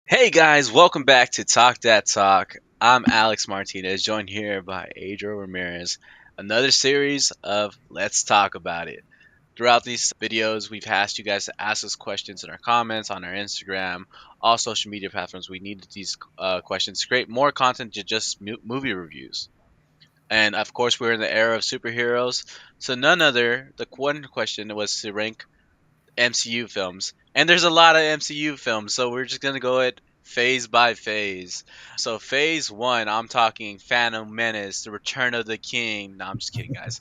Hey guys, welcome back to Talk That Talk. I'm Alex Martinez, joined here by Adriel Ramirez. Another series of Let's Talk About It. Throughout these videos, we've asked you guys to ask us questions in our comments on our Instagram, all social media platforms. We needed these questions to create more content to just movie reviews. And of course, we're in the era of superheroes, so none other. The one question was to rank MCU films. And there's a lot of MCU films, so we're just gonna go it phase by phase. So phase one, I'm talking Phantom Menace, The Return of the King. No, I'm just kidding, guys.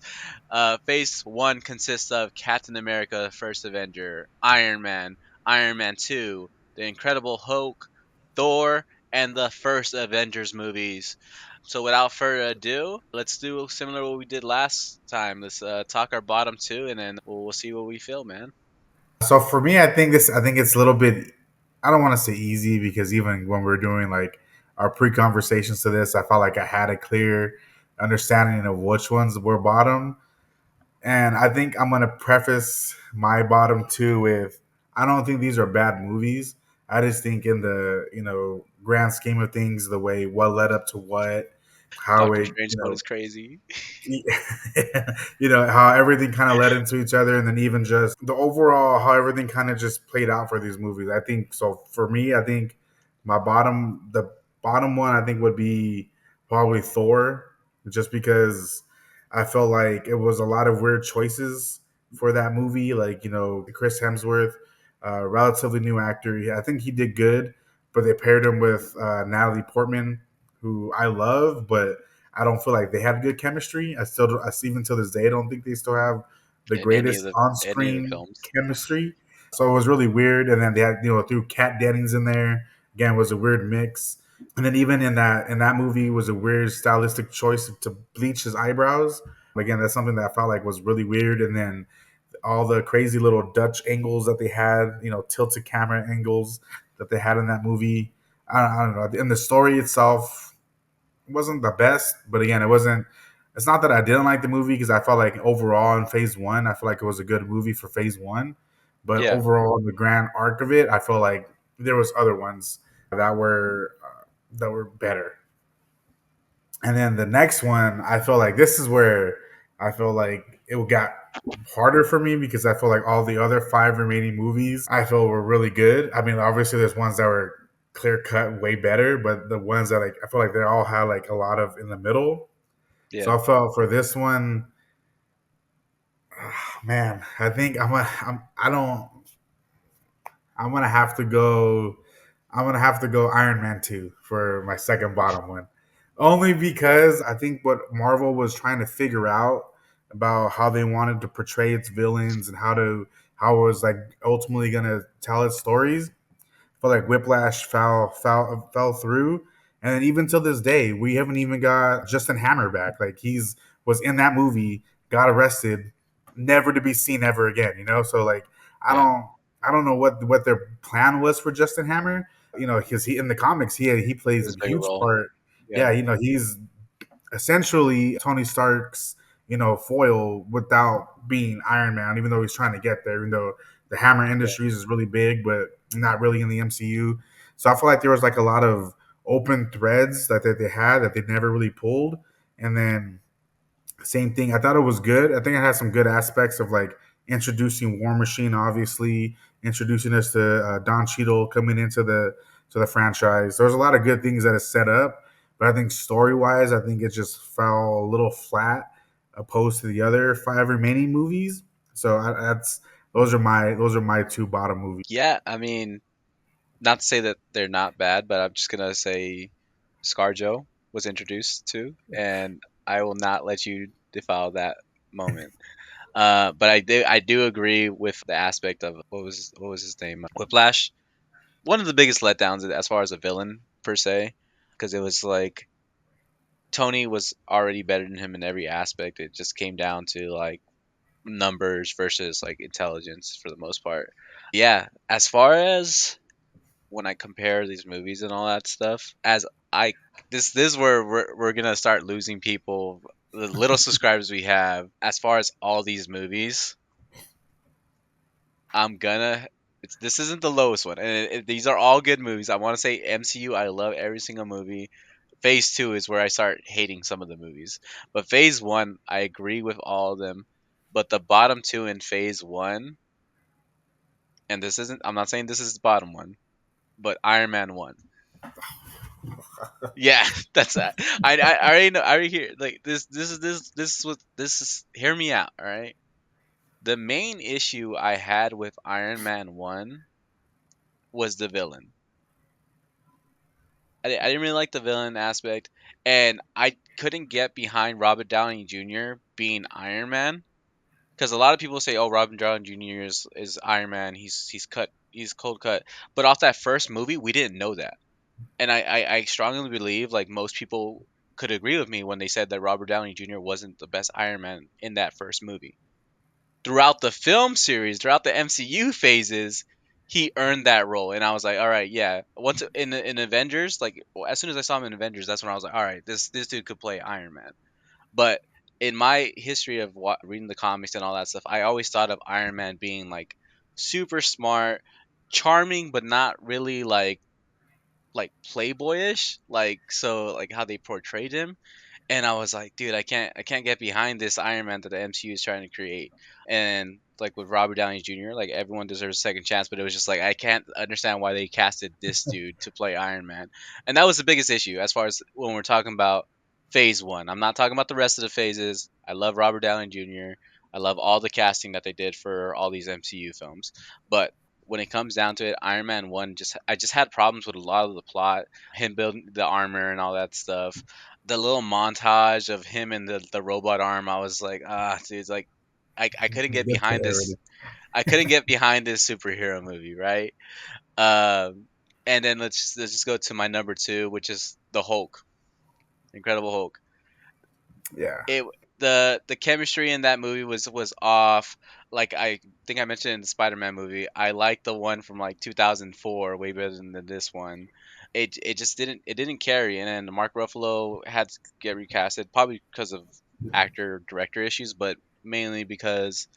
Phase one consists of Captain America, the First Avenger, Iron Man 2, The Incredible Hulk, Thor, and the first Avengers movies. So without further ado, let's do similar to what we did last time. Let's talk our bottom two, and then we'll see what we feel, man. So for me, I think it's a little bit. I don't want to say easy because even when we're doing like our pre-conversations to this, I felt like I had a clear understanding of which ones were bottom. And I think I'm gonna preface my bottom two with I don't think these are bad movies. I just think in the grand scheme of things, the way what led up to what, how Doctor it Strangelove is crazy. how everything kind of led into each other, and then even just the overall how everything kind of just played out for these movies. I think so. For me, I think the bottom one, I think would be probably Thor, just because I felt like it was a lot of weird choices for that movie. Like Chris Hemsworth, relatively new actor. I think he did good, but they paired him with Natalie Portman, who I love, but I don't feel like they had good chemistry. Even to this day, I don't think they still have the In any of greatest the on-screen films. chemistry. So it was really weird. And then they had, threw Kat Dennings in there. Again, it was a weird mix. And then even in that movie was a weird stylistic choice to bleach his eyebrows. Again, that's something that I felt like was really weird. And then all the crazy little Dutch angles that they had, tilted camera angles that they had in that movie. I don't know. And the story itself wasn't the best, but again, it wasn't. It's not that I didn't like the movie because I felt like overall in Phase One, I feel like it was a good movie for Phase One, but Yeah, overall the grand arc of it, I feel like there was other ones that were better. And then the next one, I feel like this is where I feel like it got harder for me because I feel like all the other five remaining movies I feel were really good. I mean, obviously there's ones that were clear cut way better, but the ones that I feel like they all had like a lot of in the middle. So yeah. I felt for this one, man, I think I don't I'm gonna have to go. I'm gonna have to go Iron Man 2 for my second bottom one, only because I think what Marvel was trying to figure out about how they wanted to portray its villains and how it was like ultimately gonna tell its stories. I feel like Whiplash fell through, and then even till this day, we haven't even got Justin Hammer back. Like he's was in that movie, got arrested, never to be seen ever again. So like I Yeah, don't I don't know what their plan was for Justin Hammer. Because he in the comics he it plays was a a big huge role. part. Yeah, Yeah, he's essentially Tony Stark's foil without being Iron Man, even though he's trying to get there. Even though the Hammer yeah, Industries is really big, but not really in the MCU. So I feel like there was like a lot of open threads that they had that they never really pulled. And then same thing. I thought it was good. I think it had some good aspects of like introducing War Machine, obviously introducing us to Don Cheadle coming into the franchise. There's a lot of good things that is set up, but I think story wise, I think it just fell a little flat opposed to the other five remaining movies. So that's those are my two bottom movies. yeah. I mean, not to say that they're not bad, but I'm just gonna say ScarJo was introduced too, and I will not let you defile that moment. But I do agree with the aspect of what was his name, Whiplash. One of the biggest letdowns as far as a villain per se, because it was like Tony was already better than him in every aspect. It just came down to like numbers versus like intelligence for the most part. Yeah, as far as when I compare these movies and all that stuff, as I this is where we're gonna start losing people. The little subscribers we have, as far as all these movies, I'm gonna This isn't the lowest one, and these are all good movies. I want to say MCU. I love every single movie. Phase two is where I start hating some of the movies, but Phase one, I agree with all of them. But the bottom two in Phase one, and this isn't. I'm not saying this is the bottom one, but Iron Man one. Yeah, that's that. I already know. I already hear like this. This is what this is. Hear me out. All right. The main issue I had with Iron Man one was the villain. I didn't really like the villain aspect, and I couldn't get behind Robert Downey Jr. being Iron Man because a lot of people say, "Oh, Robert Downey Jr. is Iron Man. He's cold cut." But off that first movie, we didn't know that, and I strongly believe like most people could agree with me when they said that Robert Downey Jr. wasn't the best Iron Man in that first movie. Throughout the film series, throughout the MCU phases, he earned that role, and I was like, all right, yeah. Once in Avengers, like as soon as I saw him in Avengers, that's when I was like, all right, this dude could play Iron Man. But in my history of reading the comics and all that stuff, I always thought of Iron Man being like super smart, charming, but not really like playboyish, like so like how they portrayed him. And I was like, dude, I can't get behind this Iron Man that the MCU is trying to create. And like with Robert Downey Jr., like everyone deserves a second chance, but it was just like I can't understand why they casted this dude to play Iron Man. And that was the biggest issue as far as when we're talking about phase one. I'm not talking about the rest of the phases. I love Robert Downey Jr. I love all the casting that they did for all these MCU films. But when it comes down to it, Iron Man one just I just had problems with a lot of the plot, him building the armor and all that stuff. The little montage of him and the robot arm, I was like, ah, dude, like I couldn't get Get behind there this. already. I couldn't get behind this superhero movie, right? And then let's just go to my number two, which is the Hulk, Incredible Hulk. Yeah. It the chemistry in that movie was off. Like I think I mentioned in the Spider-Man movie, I like the one from like 2004 way better than this one. It just didn't carry, and then Mark Ruffalo had to get recasted probably because of actor director issues, but mainly because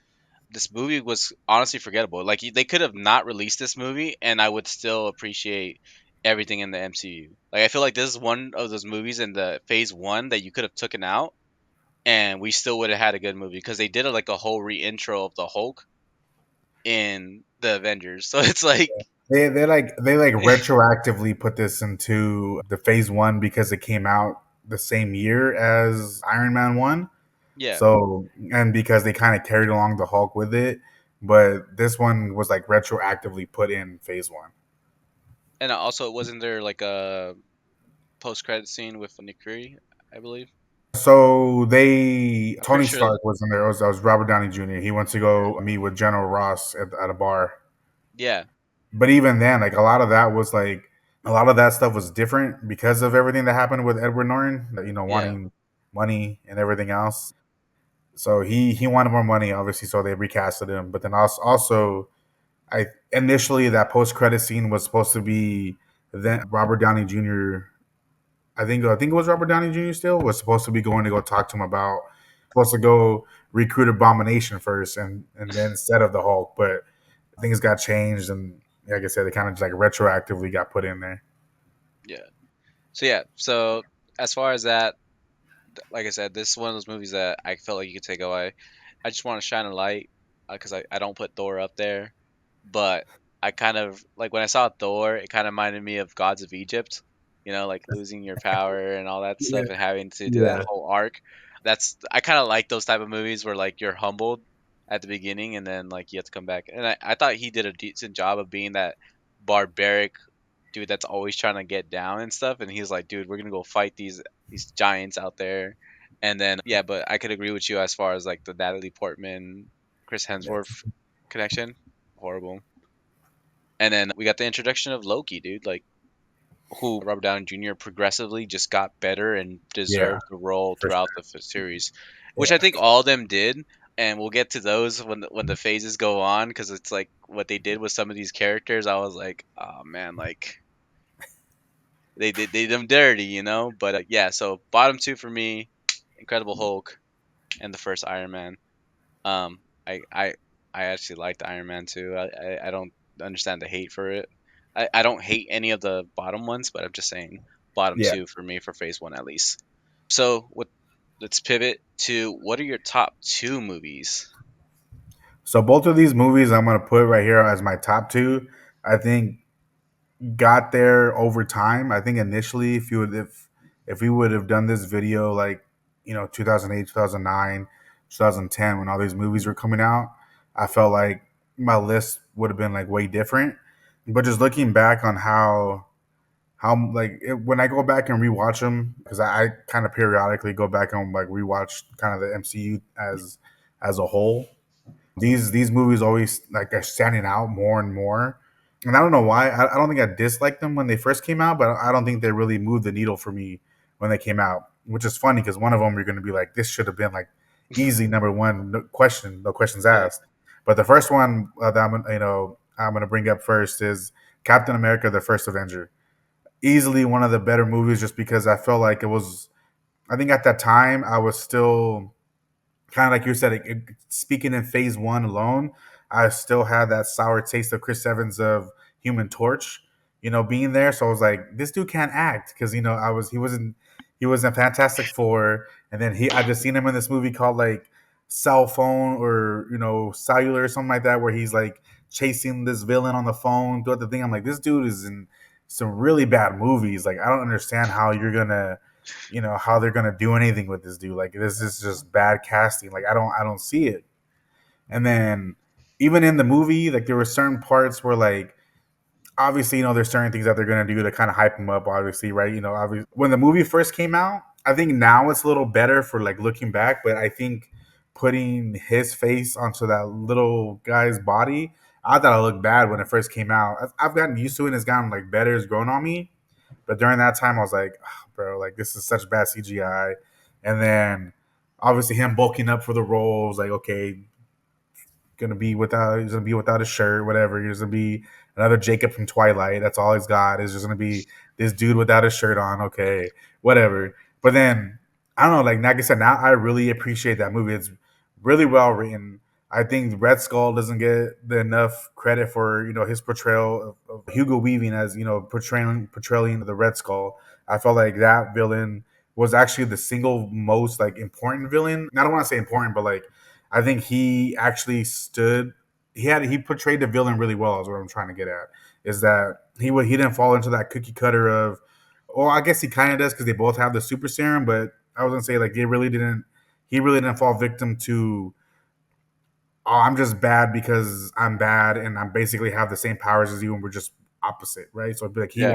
this movie was honestly forgettable. Like they could have not released this movie, and I would still appreciate everything in the MCU. Like I feel like this is one of those movies in the Phase One that you could have taken out and we still would have had a good movie because they did like a whole reintro of the Hulk in the Avengers. So it's like, They retroactively put this into the phase one because it came out the same year as Iron Man one. yeah, So and because they kind of carried along the Hulk with it, but this one was like retroactively put in phase one. and also it wasn't there like a post credit scene with Nick Fury, I believe. So they I'm pretty Tony sure. Stark was in there. That was Robert Downey Jr. He went to go meet with General Ross at a bar. Yeah, But even then, like a lot of that stuff was different because of everything that happened with Edward Norton. yeah, Wanting money and everything else. So he wanted more money, obviously. So they recasted him. But then also I initially that post credit scene was supposed to be then Robert Downey Jr. I think it was Robert Downey Jr. Still was supposed to be going to go talk to him about supposed to go recruit Abomination first and then instead of the Hulk, but things got changed and like I said, it kind of just like retroactively got put in there. yeah. So yeah, so as far as that, like I said, this is one of those movies that I felt like you could take away. I just want to shine a light because I don't put Thor up there, but I kind of like when I saw Thor, it kind of reminded me of Gods of Egypt, like losing your power and all that Yeah, stuff and having to do that yeah, whole arc. I kind of like those type of movies where like you're humbled at the beginning and then like you have to come back. And I thought he did a decent job of being that barbaric dude that's always trying to get down and stuff. And he's like, dude, we're gonna go fight these giants out there. And then yeah, but I could agree with you as far as like the Natalie Portman, Chris Hemsworth connection. Horrible. And then we got the introduction of Loki, dude. Like who Robert Downey Jr. progressively just got better and yeah, deserved the role for throughout sure. the series, which I Yeah, think all of them did. And we'll get to those when the phases go on because it's like what they did with some of these characters. I was like, oh man, like they did them dirty, But yeah, so bottom two for me, Incredible Hulk and the first Iron Man. Um, I I I actually liked Iron Man too. I don't understand the hate for it. I don't hate any of the bottom ones, but I'm just saying bottom Yeah. two for me for phase one at least. So what? Let's pivot to what are your top two movies? So both of these movies I'm gonna put right here as my top two. I think got there over time. I think initially, if we would have done this video like 2008, 2009, 2010 when all these movies were coming out, I felt like my list would have been like way different. But just looking back on how like when I go back and rewatch them, because I kind of periodically go back and like rewatch kind of the MCU as a whole. These movies always like are standing out more and more, and I don't know why. I don't think I disliked them when they first came out, but I don't think they really moved the needle for me when they came out. Which is funny because one of them you're going to be like, this should have been like easy number one, no questions Yeah, asked. But the first one that I'm going to bring up first is Captain America: The First Avenger. Easily one of the better movies, just because I felt like it was. I think at that time I was still kind of like you said, speaking in phase one alone, I still had that sour taste of Chris Evans of Human Torch, being there. So I was like, this dude can't act because he was in Fantastic Four, and then I just seen him in this movie called like Cell Phone or Cellular or something like that, where he's like chasing this villain on the phone throughout the thing. I'm like, this dude is in some really bad movies. Like, I don't understand how you're gonna how they're gonna do anything with this dude. Like, this is just bad casting. Like, I don't see it. And then even in the movie, like there were certain parts where like obviously there's certain things that they're gonna do to kind of hype him up. Obviously, right? Obviously when the movie first came out, I think now it's a little better for like looking back. But I think putting his face onto that little guy's body, I thought it looked bad when it first came out. I've gotten used to it and it's gotten like better, it's grown on me. But during that time, I was like, oh, bro, like this is such bad CGI. And then obviously him bulking up for the role was like, okay, he's gonna be without a shirt, whatever. He's gonna be another Jacob from Twilight. That's all he's got. Is just gonna be this dude without a shirt on. Okay, whatever. But then I don't know, like I said, now I really appreciate that movie. It's really well written. I think Red Skull doesn't get the enough credit for his portrayal of Hugo Weaving as portraying the Red Skull. I felt like that villain was actually the single most like important villain. I don't want to say important, but like I think he actually stood. He portrayed the villain really well. Is what I'm trying to get at. Is that he didn't fall into that cookie cutter of. Well, I guess he kind of does because they both have the super serum. But I was gonna say like they really didn't. He really didn't fall victim to. Oh, I'm just bad because I'm bad and I basically have the same powers as you and we're just opposite, right? So it'd be like yeah,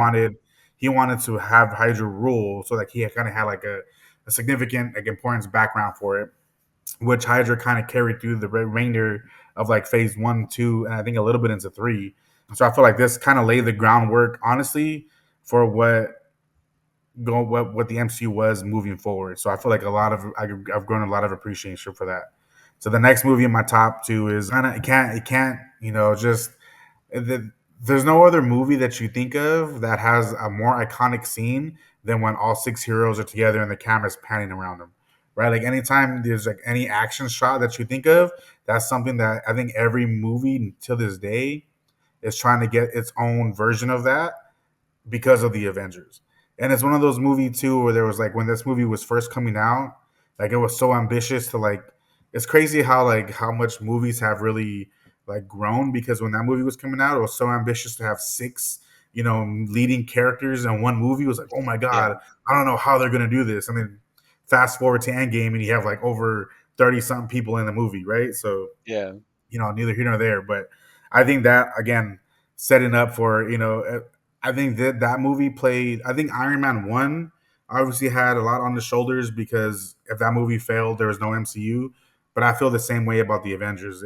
he wanted to have Hydra rule so like he kind of had like a significant like importance background for it, which Hydra kind of carried through the remainder of like phase one, two, and I think a little bit into three. So I feel like this kind of laid the groundwork, honestly, for what the MCU was moving forward. So I feel like I've grown a lot of appreciation for that. So the next movie in my top two is kind of it can't just the, there's no other movie that you think of that has a more iconic scene than when all six heroes are together and the camera's panning around them. Right? Like anytime there's like any action shot that you think of, that's something that I think every movie to this day is trying to get its own version of that because of the Avengers. And it's one of those movies too where there was like when this movie was first coming out, like it was so ambitious to like it's crazy how much movies have really like grown because when that movie was coming out, it was so ambitious to have six, leading characters in one movie. It was like, oh my yeah, God, I don't know how they're gonna do this. And then fast forward to Endgame and you have like over 30 something people in the movie, right? So yeah, neither here nor there. But I think that again, setting up for I think that movie played. I think Iron Man one obviously had a lot on the shoulders because if that movie failed, there was no MCU. But I feel the same way about the Avengers.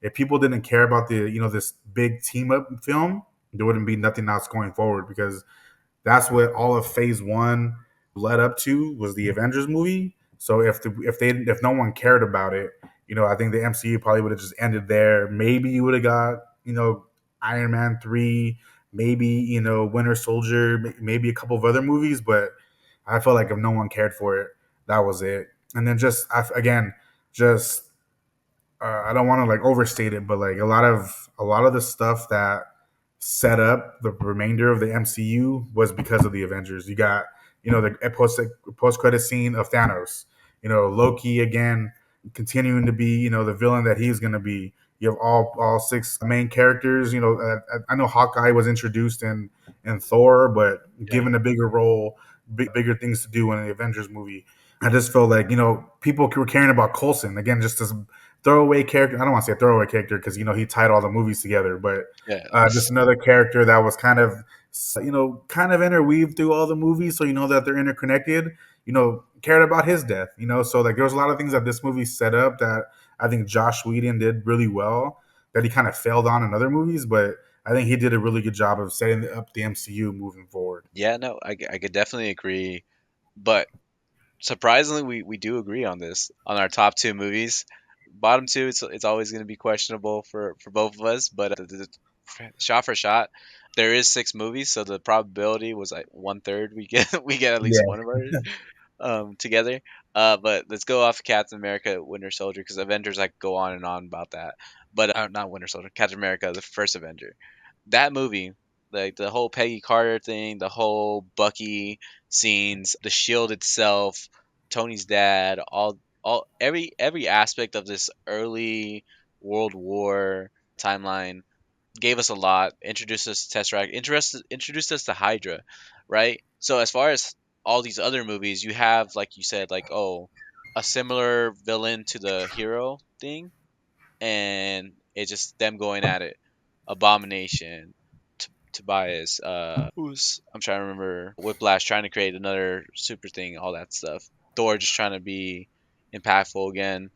If people didn't care about the this big team up film, there wouldn't be nothing else going forward because that's what all of Phase One led up to was the Avengers movie. So if no one cared about it, I think the MCU probably would have just ended there. Maybe you would have got Iron Man 3, maybe Winter Soldier, maybe a couple of other movies, but I felt like if no one cared for it, that was it. And then just again, just I don't want to like overstate it, but like a lot of the stuff that set up the remainder of the MCU was because of the Avengers. You got the post credit scene of Thanos. Loki again continuing to be the villain that he's going to be. You have all six main characters. I know Hawkeye was introduced in Thor, but Yeah. given a bigger role, bigger things to do in the Avengers movie. I just felt like people were caring about Coulson again, just as throwaway character. I don't want to say throwaway character because he tied all the movies together, but Yeah. just another character that was kind of interweaved through all the movies, so you know that they're interconnected. Cared about his death. So like there was a lot of things that this movie set up that I think Josh Whedon did really well that he kind of failed on in other movies, but I think he did a really good job of setting up the MCU moving forward. Yeah, no, I could definitely agree. But surprisingly, we do agree on this on our top two movies. Bottom two, it's always going to be questionable for both of us. But shot for shot, there is six movies, so the probability was like one third. We get we get at least Yeah, one of ours together. But let's go off Captain America, Winter Soldier, because Avengers I could go on and on about that. But not Winter Soldier, Captain America, the first Avenger. That movie, like the whole Peggy Carter thing, the whole Bucky scenes, the Shield itself, Tony's dad, all every aspect of this early World War timeline gave us a lot. Introduced us to Tesseract. Introduced us to Hydra, right? So as far as all these other movies, you have like you said, like oh, a similar villain to the hero thing, and it's just them going at it. Abomination, Tobias, who's I'm trying to remember. Whiplash trying to create another super thing, all that stuff. Thor just trying to be impactful again,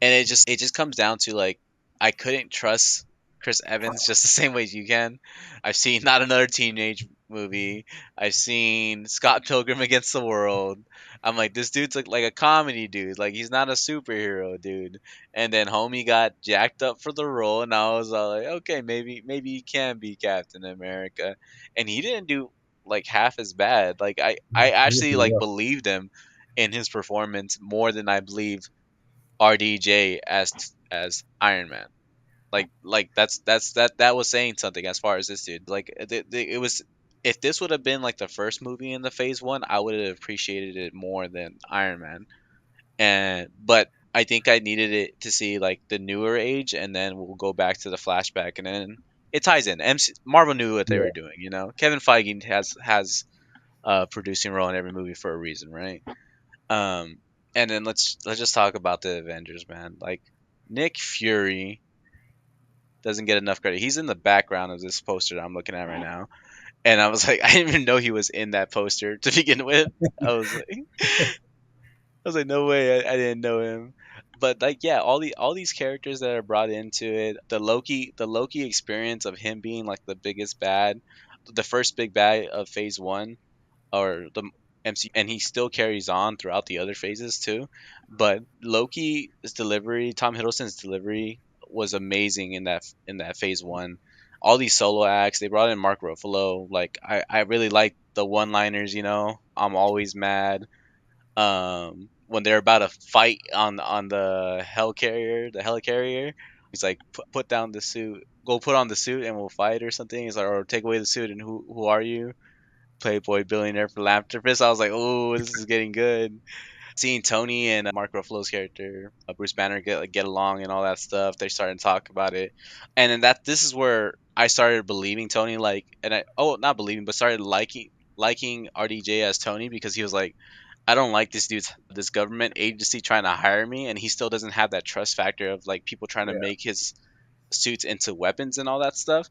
and it just comes down to like I couldn't trust Chris Evans just the same way as you can. I've seen not another teenage movie. I've seen Scott Pilgrim against the World. I'm like this dude's like a comedy dude. Like he's not a superhero dude. And then homie got jacked up for the role, and I was all like, okay, maybe he can be Captain America, and he didn't do like half as bad. Like I he did actually pretty like well. believed him in his performance more than I believe RDJ as Iron Man. Like that was saying something as far as this dude. Like it was if this would have been like the first movie in the Phase One, I would have appreciated it more than Iron Man. And but I think I needed it to see like the newer age, and then we'll go back to the flashback, and then it ties in. Marvel knew what they were Yeah, doing. Kevin Feige has a producing role in every movie for a reason, right? Um, and then let's just talk about the Avengers, man. Like Nick Fury doesn't get enough credit. He's in the background of this poster that I'm looking at right now, and I was like, I didn't even know he was in that poster to begin with. I was like, no way, I didn't know him. But like, yeah, all these characters that are brought into it, the Loki experience of him being like the biggest bad, the first big bad of Phase One or the MCU, and he still carries on throughout the other phases too. But Loki's delivery, Tom Hiddleston's delivery was amazing in that Phase One. All these solo acts, they brought in Mark Ruffalo. Like I really like the one-liners. I'm always mad when they're about to fight on the helicarrier. He's like, put down the suit, go put on the suit, and we'll fight or something. He's like, or take away the suit, and who are you? Playboy billionaire philanthropist. I was like, oh, this is getting good. Seeing Tony and Mark Ruffalo's character, Bruce Banner, get along and all that stuff. They started to talk about it, and then this is where I started believing Tony, like, and I not believing, but started liking RDJ as Tony because he was like, I don't like this government agency trying to hire me, and he still doesn't have that trust factor of like people trying to yeah, make his suits into weapons and all that stuff.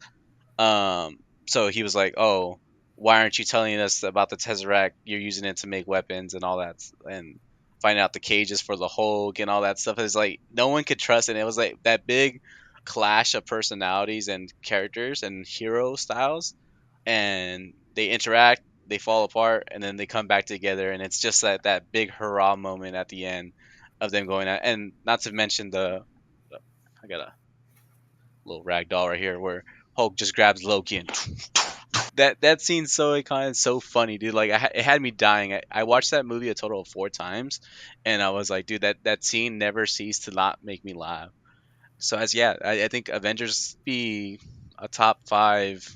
Um, so he was like, "Oh, why aren't you telling us about the Tesseract? You're using it to make weapons and all that, and finding out the cages for the Hulk and all that stuff." It's like no one could trust it. And it was like that big clash of personalities and characters and hero styles, and they interact, they fall apart, and then they come back together, and it's just that big hurrah moment at the end of them going out. And not to mention I got a little rag doll right here where Hulk just grabs Loki and that scene's so iconic, so funny, dude. Like it had me dying. I watched that movie a total of 4 times, and I was like, dude, that scene never ceased to not make me laugh. So as yeah, I think Avengers be a top five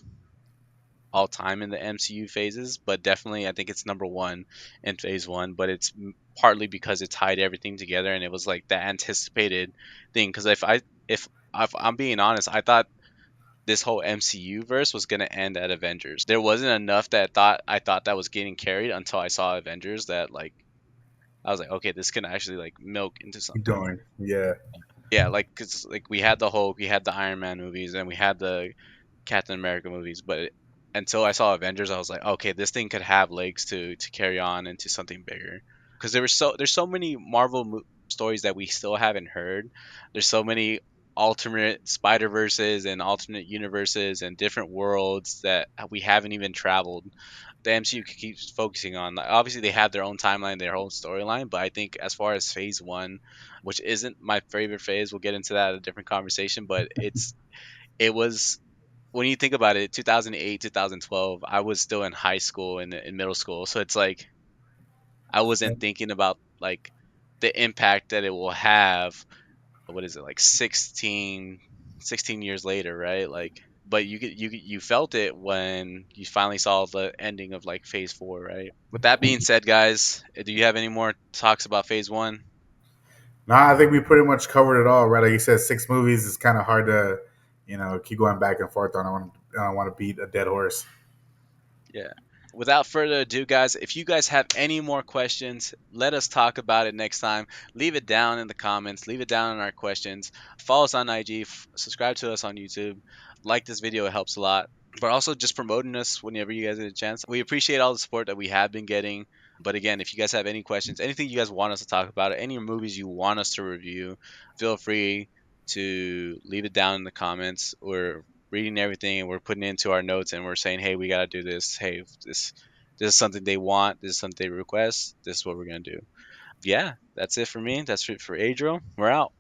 all time in the MCU phases, but definitely I think it's number one in phase one. But it's partly because it tied everything together and it was like the anticipated thing. Because if I'm being honest, I thought this whole MCU verse was gonna end at Avengers. There wasn't enough that I thought that was getting carried until I saw Avengers. That like I was like, okay, this can actually like milk into Keep something. going. Yeah. Yeah, like because like we had the Hulk, we had the Iron Man movies, and we had the Captain America movies, but until I saw Avengers, I was like, okay, this thing could have legs to carry on into something bigger. Because there's so many Marvel stories that we still haven't heard. There's so many alternate Spider Verses and alternate universes and different worlds that we haven't even traveled. The MCU keeps focusing on. Like, obviously, they have their own timeline, their own storyline, but I think as far as Phase One, which isn't my favorite phase, we'll get into that at a different conversation. But it was when you think about it, 2008, 2012, I was still in high school and in middle school. So it's like I wasn't thinking about like the impact that it will have. What is it like 16 years later, right? Like, but you felt it when you finally saw the ending of like phase four, right? With that being said, guys, do you have any more talks about phase one? No, I think we pretty much covered it all, right? Like you said, 6 movies is kind of hard to, keep going back and forth on. I don't want to beat a dead horse. Yeah. Without further ado, guys, if you guys have any more questions, let us talk about it next time. Leave it down in the comments. Leave it down in our questions. Follow us on IG. Subscribe to us on YouTube. Like this video, it helps a lot. But also just promoting us whenever you guys get a chance. We appreciate all the support that we have been getting. But again, if you guys have any questions, anything you guys want us to talk about, any movies you want us to review, feel free to leave it down in the comments. We're reading everything and we're putting it into our notes and we're saying, hey, we got to do this. Hey, this is something they want. This is something they request. This is what we're gonna do. Yeah, that's it for me. That's it for Adriel. We're out.